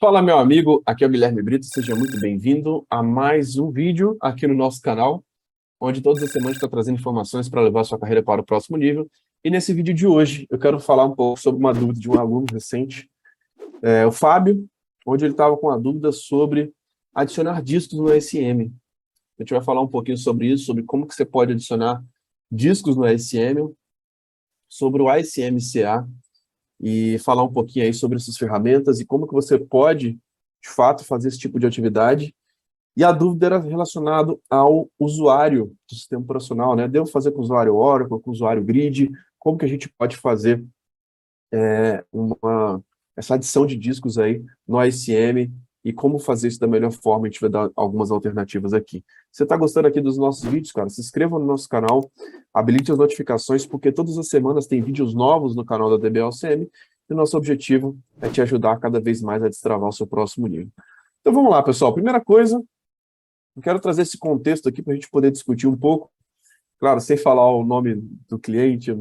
Fala, meu amigo, aqui é o Guilherme Brito, seja muito bem-vindo a mais um vídeo aqui no nosso canal, onde todas as semanas está trazendo informações para levar a sua carreira para o próximo nível. E nesse vídeo de hoje, eu quero falar um pouco sobre uma dúvida de um aluno recente, o Fábio, onde ele estava com a dúvida sobre adicionar discos no ASM. A gente vai falar um pouquinho sobre isso, sobre como que você pode adicionar discos no ASM, sobre o ASM-CA, e falar um pouquinho aí sobre essas ferramentas e como que você pode, de fato, fazer esse tipo de atividade. E a dúvida era relacionada ao usuário do sistema operacional, né? Devo fazer com o usuário Oracle, com o usuário Grid? Como que a gente pode fazer essa adição de discos aí no ASM e como fazer isso da melhor forma? A gente vai dar algumas alternativas aqui. Você está gostando aqui dos nossos vídeos, cara? Se inscreva no nosso canal, habilite as notificações, porque todas as semanas tem vídeos novos no canal da DBLCM e o nosso objetivo é te ajudar cada vez mais a destravar o seu próximo nível. Então vamos lá, pessoal. Primeira coisa, eu quero trazer esse contexto aqui para a gente poder discutir um pouco, claro, sem falar o nome do cliente, o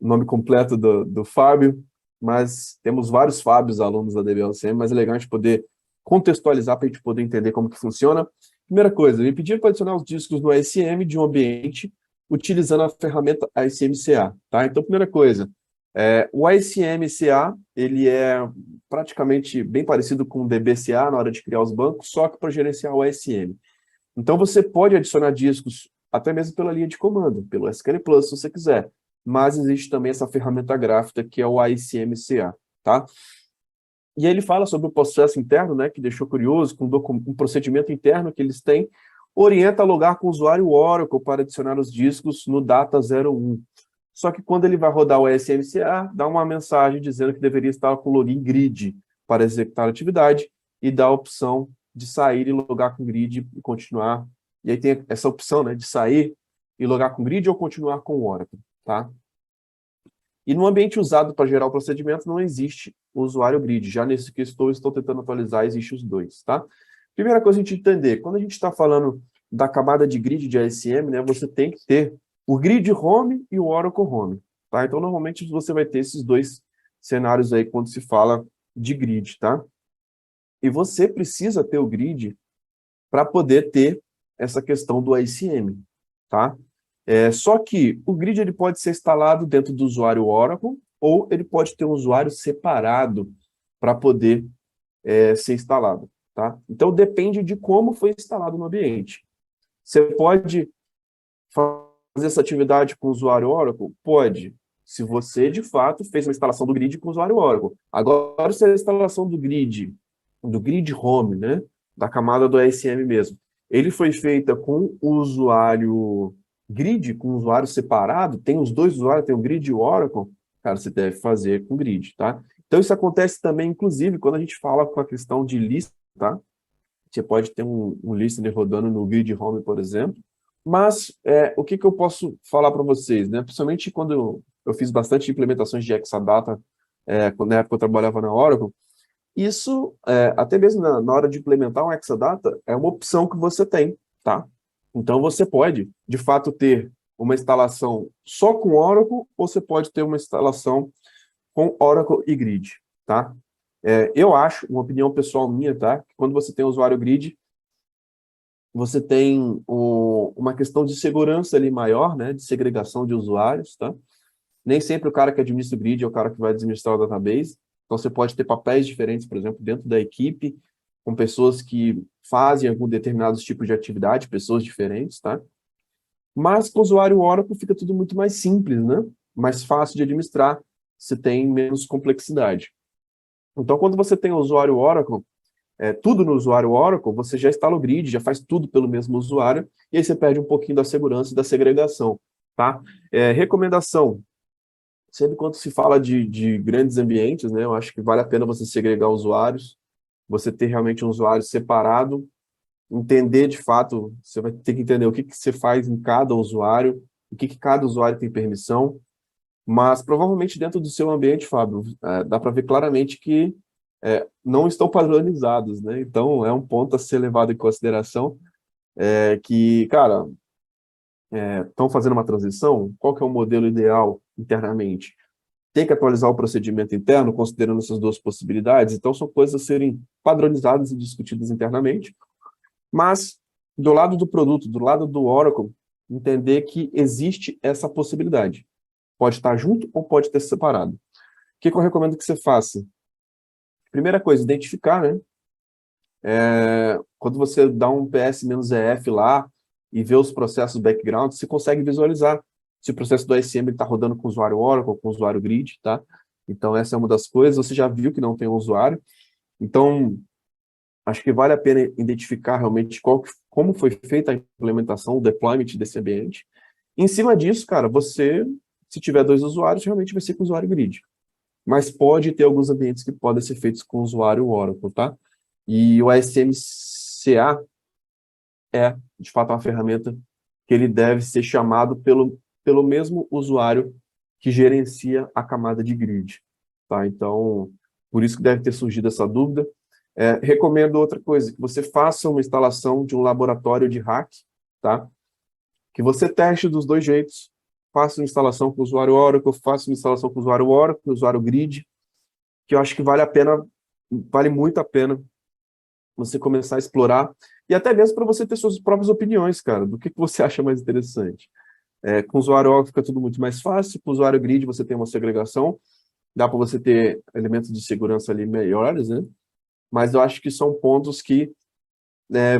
nome completo do Fábio, mas temos vários Fábios alunos da DBLCM, mas é legal a gente poder contextualizar para a gente poder entender como que funciona. Primeira coisa, me pediram para adicionar os discos no ASM de um ambiente utilizando a ferramenta ASM-CA, tá? Então, primeira coisa, o ASM-CA, ele é praticamente bem parecido com o DBCA na hora de criar os bancos, só que para gerenciar o ASM. Então, você pode adicionar discos até mesmo pela linha de comando, pelo SQL Plus, se você quiser. Mas existe também essa ferramenta gráfica, que é o ASM-CA, tá? E aí ele fala sobre o processo interno, né, que deixou curioso, com um procedimento interno que eles têm, orienta a logar com o usuário Oracle para adicionar os discos no data 01. Só que quando ele vai rodar o ASM-CA, dá uma mensagem dizendo que deveria estar com o login grid para executar a atividade e dá a opção de sair e logar com grid e continuar. E aí tem essa opção, né, de sair e logar com grid ou continuar com o Oracle, tá? E no ambiente usado para gerar o procedimento não existe o usuário grid. Já nesse que estou tentando atualizar, existe os dois, tá? Primeira coisa a gente entender, quando a gente está falando da camada de grid de ASM, né, você tem que ter o grid home e o Oracle home, tá? Então, normalmente, você vai ter esses dois cenários aí quando se fala de grid, tá? E você precisa ter o grid para poder ter essa questão do ASM, tá? Só que o grid ele pode ser instalado dentro do usuário Oracle ou ele pode ter um usuário separado para poder ser instalado, tá? Então, depende de como foi instalado no ambiente. Você pode fazer essa atividade com o usuário Oracle? Pode, se você, de fato, fez uma instalação do grid com o usuário Oracle. Agora, se a instalação do grid home, né, da camada do ASM mesmo, ele foi feita com o usuário grid, com o usuário separado, tem os dois usuários, tem o grid e o Oracle, cara, você deve fazer com grid, tá? Então, isso acontece também, inclusive, quando a gente fala com a questão de lista, tá? Você pode ter um listener rodando no grid home, por exemplo, mas o que eu posso falar para vocês, né? Principalmente quando eu fiz bastante implementações de Exadata, na época eu trabalhava na Oracle, isso, até mesmo na hora de implementar um Exadata, é uma opção que você tem, tá? Então, você pode, de fato, ter uma instalação só com Oracle, ou você pode ter uma instalação com Oracle e Grid, tá? Eu acho, uma opinião pessoal minha, tá? Que quando você tem usuário Grid, você tem uma questão de segurança ali maior, né? De segregação de usuários, tá? Nem sempre o cara que administra o Grid é o cara que vai administrar o database. Então, você pode ter papéis diferentes, por exemplo, dentro da equipe, com pessoas que fazem algum determinado tipo de atividade, pessoas diferentes, tá? Mas com o usuário Oracle fica tudo muito mais simples, né? Mais fácil de administrar, você tem menos complexidade. Então, quando você tem o usuário Oracle, tudo no usuário Oracle, você já instala o grid, já faz tudo pelo mesmo usuário, e aí você perde um pouquinho da segurança e da segregação, tá? Recomendação, sempre quando se fala de grandes ambientes, né, eu acho que vale a pena você segregar usuários, você ter realmente um usuário separado, entender de fato, você vai ter que entender o que você faz em cada usuário, o que cada usuário tem permissão, mas provavelmente dentro do seu ambiente, Fábio, dá para ver claramente que não estão padronizados, né? Então, é um ponto a ser levado em consideração, que, cara, estão fazendo uma transição, qual que é o modelo ideal internamente? tem que atualizar o procedimento interno, considerando essas duas possibilidades. Então, são coisas a serem padronizadas e discutidas internamente. Mas, do lado do produto, do lado do Oracle, entender que existe essa possibilidade. Pode estar junto ou pode ter separado. O que eu recomendo que você faça? Primeira coisa, identificar, né? Quando você dá um PS-EF lá e vê os processos background, você consegue visualizar se o processo do ASM está rodando com o usuário Oracle, com o usuário Grid, tá? Então, essa é uma das coisas. Você já viu que não tem um usuário. Então, acho que vale a pena identificar realmente como foi feita a implementação, o deployment desse ambiente. Em cima disso, cara, você, se tiver 2 usuários, realmente vai ser com o usuário Grid. Mas pode ter alguns ambientes que podem ser feitos com o usuário Oracle, tá? E o ASMCA é, de fato, uma ferramenta que ele deve ser chamado pelo mesmo usuário que gerencia a camada de grid, tá? Então, por isso que deve ter surgido essa dúvida. Recomendo outra coisa, que você faça uma instalação de um laboratório de hack, tá? Que você teste dos 2 jeitos, faça uma instalação com o usuário Oracle, faça uma instalação com o usuário Oracle, o usuário Grid, que eu acho que vale muito a pena você começar a explorar, e até mesmo para você ter suas próprias opiniões, cara, do que você acha mais interessante. Com o usuário Oracle fica tudo muito mais fácil, com o usuário Grid você tem uma segregação, dá para você ter elementos de segurança ali melhores, né? Mas eu acho que são pontos que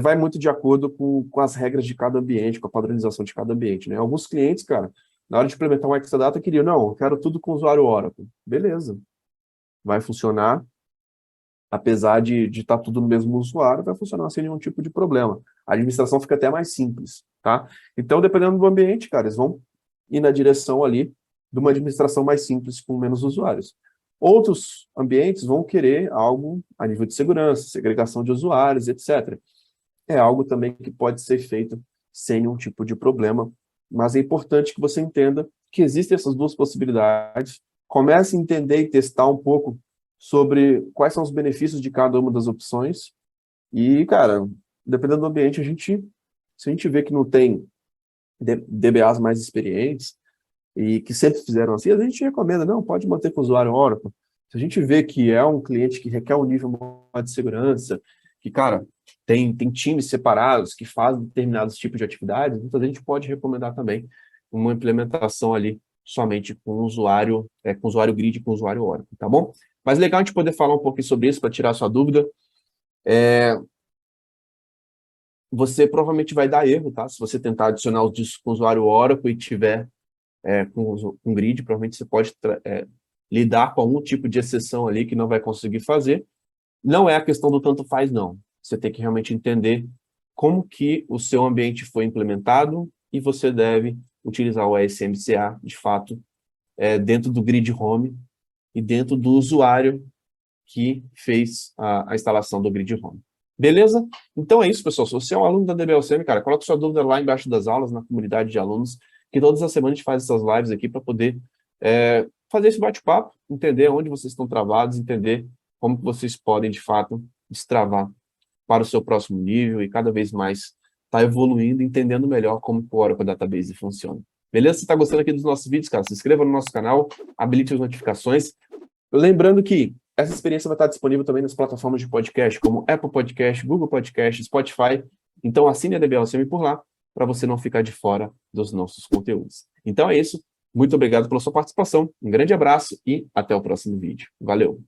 vai muito de acordo com as regras de cada ambiente, com a padronização de cada ambiente, né? Alguns clientes, cara, na hora de implementar um Exadata, queriam, não, eu quero tudo com o usuário Oracle. Beleza, vai funcionar, apesar de estar tudo no mesmo usuário, vai funcionar sem nenhum tipo de problema. A administração fica até mais simples, tá? Então, dependendo do ambiente, cara, eles vão ir na direção ali de uma administração mais simples, com menos usuários. Outros ambientes vão querer algo a nível de segurança, segregação de usuários, etc. É algo também que pode ser feito sem nenhum tipo de problema, mas é importante que você entenda que existem essas duas possibilidades, comece a entender e testar um pouco sobre quais são os benefícios de cada uma das opções. E, cara, dependendo do ambiente, se a gente vê que não tem DBAs mais experientes e que sempre fizeram assim, a gente recomenda, não, pode manter com o usuário Oracle. Se a gente vê que é um cliente que requer um nível maior de segurança, que, cara, tem times separados que fazem determinados tipos de atividades, então a gente pode recomendar também uma implementação ali somente com o usuário Grid e com o usuário Oracle, tá bom? Mas legal a gente poder falar um pouquinho sobre isso para tirar a sua dúvida. Você provavelmente vai dar erro, tá? Se você tentar adicionar os discos com o usuário Oracle e tiver com Grid, provavelmente você pode lidar com algum tipo de exceção ali que não vai conseguir fazer. Não é a questão do tanto faz, não. Você tem que realmente entender como que o seu ambiente foi implementado e você deve utilizar o ASMCA, de fato, dentro do Grid Home e dentro do usuário que fez a instalação do Grid Home. Beleza? Então é isso, pessoal. Se você é um aluno da DBLCM, cara, coloque sua dúvida lá embaixo das aulas, na comunidade de alunos, que todas as semanas a gente faz essas lives aqui para poder fazer esse bate-papo, entender onde vocês estão travados, entender como que vocês podem, de fato, destravar para o seu próximo nível e cada vez mais estar evoluindo, entendendo melhor como o Oracle Database funciona. Beleza? Se está gostando aqui dos nossos vídeos, cara, se inscreva no nosso canal, habilite as notificações. Lembrando que essa experiência vai estar disponível também nas plataformas de podcast, como Apple Podcast, Google Podcast, Spotify. Então, assine a DBLCM por lá, para você não ficar de fora dos nossos conteúdos. Então é isso. Muito obrigado pela sua participação. Um grande abraço e até o próximo vídeo. Valeu!